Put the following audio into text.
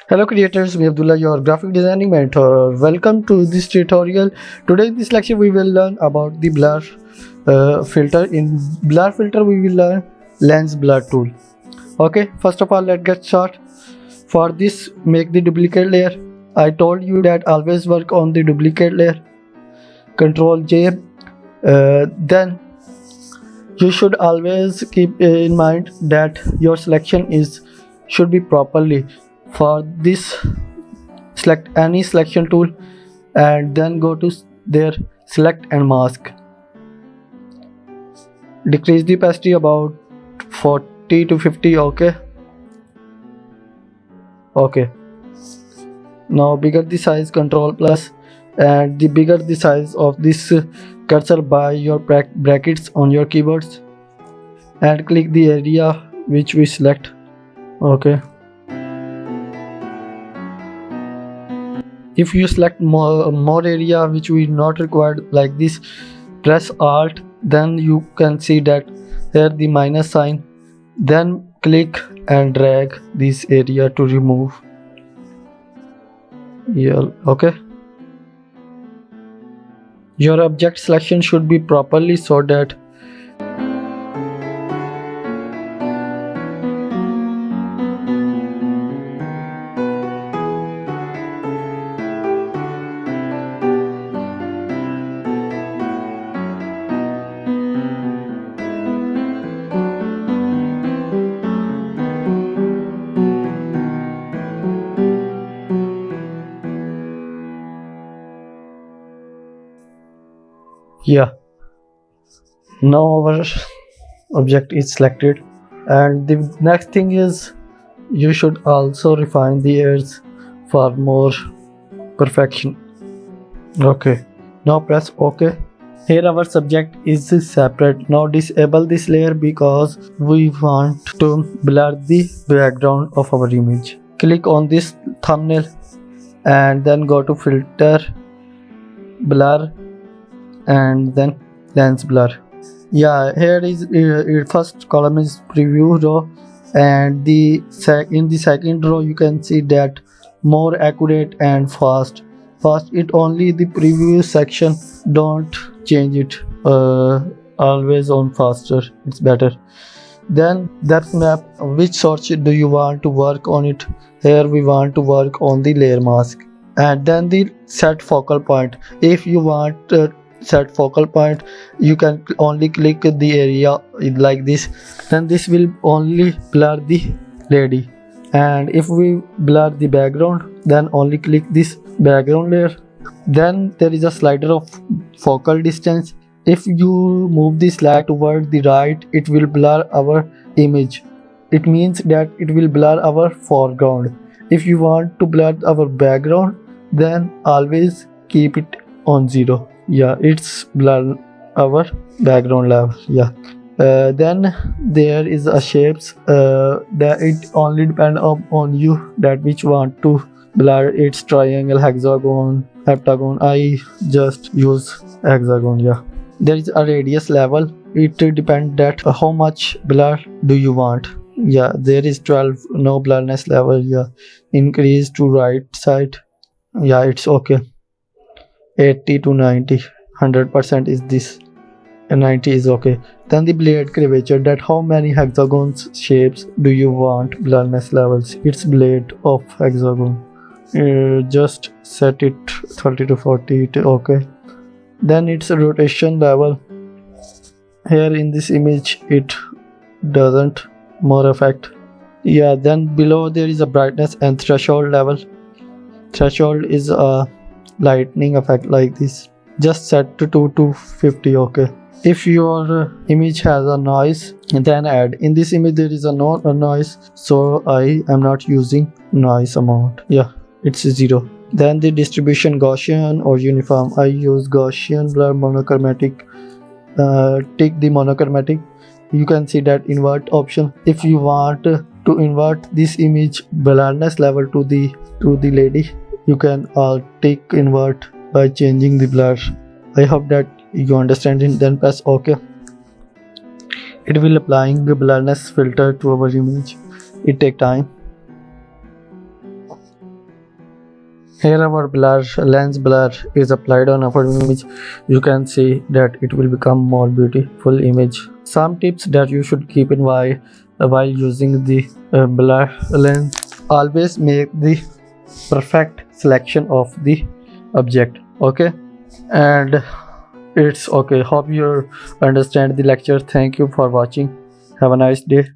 Hello creators, me Abdullah, your graphic designing mentor. Welcome to this tutorial. Today in this lecture we will learn about the blur filter. In blur filter we will learn lens blur tool. Okay, first of all let's get started. For this, make the duplicate layer. I told you that always work on the duplicate layer. Control J. Then you should always keep in mind that your selection should be properly. For this, select any selection tool and then go to there, select and mask. Decrease the opacity about 40 to 50. Okay, now bigger the size, control plus, and the bigger the size of this cursor by your brackets on your keyboards, and click the area which we select. Okay, if you select more area which we not required like this, press alt, then you can see that here the minus sign, then click and drag this area to remove. Yeah, okay, your object selection should be properly so that yeah, now our object is selected. And the next thing is you should also refine the edges for more perfection. Okay, now press OK. Here our subject is separate. Now disable this layer because we want to blur the background of our image. Click on this thumbnail and then go to filter, blur, and then lens blur. Yeah, here is first column is preview row, and in the second row you can see that more accurate and fast. It only the preview section, don't change it. Always on faster, it's better. Then depth map, which source do you want to work on it? Here we want to work on the layer mask. And then the set focal point. If you want set focal point, you can only click the area like this, then this will only blur the lady. And if we blur the background, then only click this background layer. Then there is a slider of focal distance. If you move the slide toward the right, it will blur our image. It means that it will blur our foreground. If you want to blur our background, then always keep it on 0. Yeah, it's blur our background level. Yeah, then there is a shapes that it only depend on you that which want to blur. It's triangle, hexagon, heptagon. I just use hexagon. Yeah, there is a radius level. It depends that how much blur do you want. Yeah, there is 12, no blurriness level. Yeah, increase to right side. Yeah, it's okay. 80 to 90, 100% is this, and 90 is okay. Then the blade curvature, that how many hexagons shapes do you want blurriness levels. It's blade of hexagon. Just set it 30 to 40. Okay, then it's a rotation level. Here in this image it doesn't more effect. Yeah, then below there is a brightness and threshold level. Threshold is a lightning effect like this. Just set to 2 to 50. Okay, if your image has a noise, then add. In this image there is a noise, so I am not using noise amount. Yeah, it's 0. Then the distribution, Gaussian or uniform. I use Gaussian, blur, monochromatic. Take the monochromatic. You can see that invert option. If you want to invert this image blurriness level to the lady, you can take invert by changing the blur. I hope that you understand it. Then press OK. It will applying the blurriness filter to our image. It take time. Here our lens blur is applied on our image. You can see that it will become more beautiful image. Some tips that you should keep in mind while using the blur lens. Always make the perfect selection of the object. Okay, and it's okay. Hope you understand the lecture. Thank you for watching. Have a nice day.